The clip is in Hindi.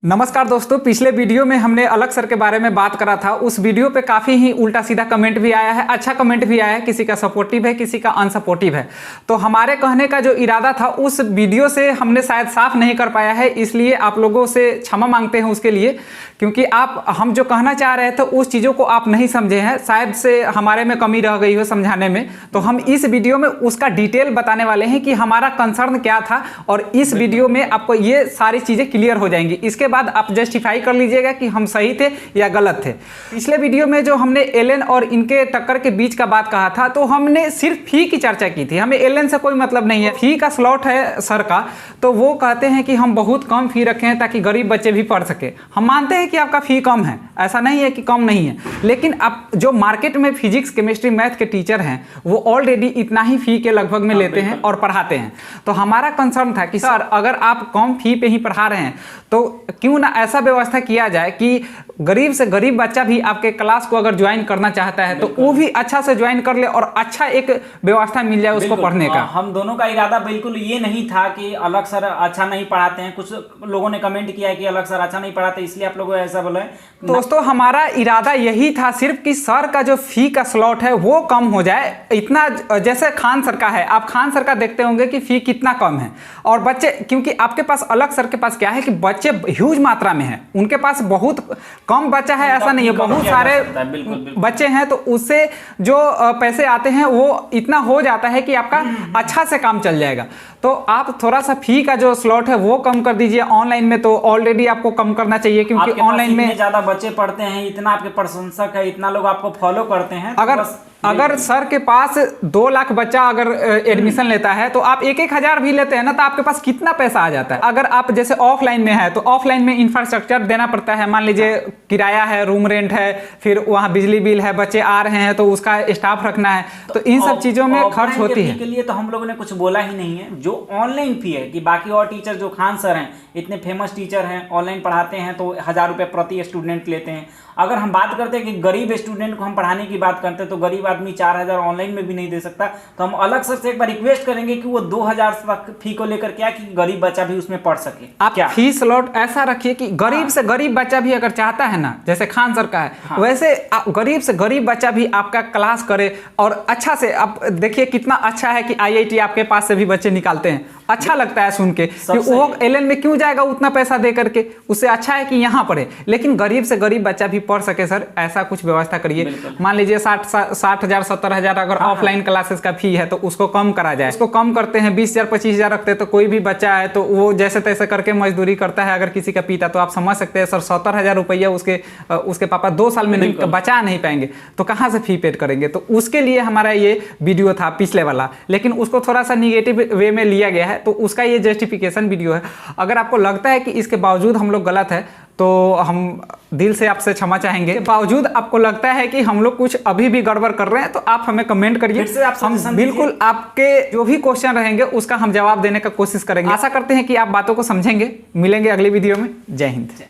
नमस्कार दोस्तों, पिछले वीडियो में हमने अलग सर के बारे में बात करा था। उस वीडियो पे काफ़ी ही उल्टा सीधा कमेंट भी आया है, अच्छा कमेंट भी आया है, किसी का सपोर्टिव है, किसी का अनसपोर्टिव है। तो हमारे कहने का जो इरादा था उस वीडियो से हमने शायद साफ नहीं कर पाया है, इसलिए आप लोगों से क्षमा मांगते हैं उसके लिए, क्योंकि हम जो कहना चाह रहे थे उस चीज़ों को आप नहीं समझे हैं, शायद से हमारे में कमी रह गई हो समझाने में। तो हम इस वीडियो में उसका डिटेल बताने वाले हैं कि हमारा कंसर्न क्या था, और इस वीडियो में आपको ये सारी चीज़ें क्लियर हो जाएंगी। इसके बाद आप जस्टिफाई कर लीजिएगा कि हम सही थे या गलत थे। पिछले वीडियो में जो हमने एलन और इनके टक्कर के बीच का बात कहा था, तो हमने सिर्फ फी की चर्चा की थी। हमें एलन से कोई मतलब नहीं है। फी का स्लॉट है सर का, तो वो कहते हैं कि हम बहुत कम फी रखें ताकि गरीब बच्चे भी पढ़ सके। हम मानते हैं कि आपका फी कम है, ऐसा नहीं है कि कम नहीं है, लेकिन आप जो मार्केट में फिजिक्स केमिस्ट्री मैथ के टीचर हैं वो ऑलरेडी इतना ही फी के लगभग में लेते हैं और पढ़ाते हैं। तो हमारा कंसर्न था कि सर अगर आप कम फी पे ही पढ़ा रहे हैं तो क्यों ना ऐसा व्यवस्था किया जाए कि गरीब से गरीब बच्चा भी आपके क्लास को अगर ज्वाइन करना चाहता है तो वो भी अच्छा से ज्वाइन कर ले और अच्छा एक व्यवस्था मिल जाए उसको पढ़ने का। हम दोनों का इरादा बिल्कुल ये नहीं था कि अलग सर अच्छा नहीं पढ़ाते हैं। कुछ लोगों ने कमेंट किया है कि अलग सर अच्छा नहीं पढ़ाते, इसलिए आप लोग ऐसा बोले। दोस्तों हमारा इरादा यही था सिर्फ कि सर का जो फी का स्लॉट है वो कम हो जाए। इतना जैसे खान सर का है, आप खान सर का देखते होंगे कि फी कितना कम है, और बच्चे, क्योंकि आपके पास अलग सर के पास क्या है कि बच्चे ह्यूज मात्रा में है, उनके पास बहुत कम बच्चा है ऐसा नहीं है, बहुत सारे बच्चे हैं, तो उससे जो पैसे आते हैं वो इतना हो जाता है कि आपका अच्छा से काम चल जाएगा। तो आप थोड़ा सा फी का जो स्लॉट है वो कम कर दीजिए। ऑनलाइन में तो ऑलरेडी आपको कम करना चाहिए, क्योंकि ऑनलाइन में ज्यादा बच्चे पढ़ते हैं, इतना आपके प्रशंसक है, इतना लोग आपको फॉलो करते हैं। अगर सर के पास 2 लाख बच्चा अगर एडमिशन लेता है तो आप 1-1 हज़ार भी लेते हैं ना, तो आपके पास कितना पैसा आ जाता है। अगर आप जैसे ऑफलाइन में है तो ऑफलाइन में इंफ्रास्ट्रक्चर देना पड़ता है। मान लीजिए किराया है, रूम रेंट है, फिर वहाँ बिजली बिल है, बच्चे आ रहे हैं तो उसका स्टाफ रखना है, तो इन सब चीज़ों में खर्च होती है। के लिए तो हम लोगों ने कुछ बोला ही नहीं है। जो ऑनलाइन फी है कि बाकी और टीचर जो खान सर हैं, इतने फेमस टीचर हैं, ऑनलाइन पढ़ाते हैं तो 1000 रुपये प्रति स्टूडेंट लेते हैं। अगर हम बात करते हैं कि गरीब स्टूडेंट को हम पढ़ाने की बात करते हैं तो गरीब आदमी 4000 ऑनलाइन में भी नहीं दे सकता। तो हम अलग सर से एक बार रिक्वेस्ट करेंगे कि वो 2000 तक फी को लेकर क्या कि गरीब बच्चा भी उसमें पढ़ सके। आप क्या फी स्लॉट ऐसा रखिए कि गरीब से गरीब बच्चा भी अगर चाहता है ना, जैसे खान सर का है, वैसे गरीब से गरीब बच्चा भी आपका क्लास करे और अच्छा से। आप देखिए कितना अच्छा है कि IIT आपके पास से भी बच्चे निकालते हैं। अच्छा लगता है सुन के कि वो एलन में क्यों जाएगा उतना पैसा दे करके, उससे अच्छा है कि यहाँ पढ़े। लेकिन गरीब से गरीब बच्चा भी पढ़ सके सर, ऐसा कुछ व्यवस्था करिए। मान लीजिए 60,000 70,000 अगर ऑफलाइन क्लासेस का फी है तो उसको कम करा जाए। उसको कम करते हैं 20,000 25,000 रखते हैं, तो कोई भी बच्चा है तो वो जैसे तैसे करके मजदूरी करता है। अगर किसी का पिता, तो आप समझ सकते हैं सर 70,000 रुपया उसके पापा 2 साल में नहीं बचा नहीं पाएंगे, तो कहाँ से फी पेड करेंगे। तो उसके लिए हमारा ये वीडियो था पिछले वाला, लेकिन उसको थोड़ा सा निगेटिव वे में लिया गया है, तो उसका ये जस्टिफिकेशन वीडियो है। अगर आपको लगता है कि इसके बावजूद हम लोग गलत है तो हम दिल से आपसे क्षमा चाहेंगे। के बावजूद आपको लगता है कि हम लोग कुछ अभी भी गड़बड़ कर रहे हैं तो आप हमें कमेंट करिए, हम बिल्कुल आपके जो भी क्वेश्चन रहेंगे उसका हम जवाब देने का कोशिश करेंगे। आशा करते हैं कि आप बातों को समझेंगे। मिलेंगे अगली वीडियो में। जय हिंद।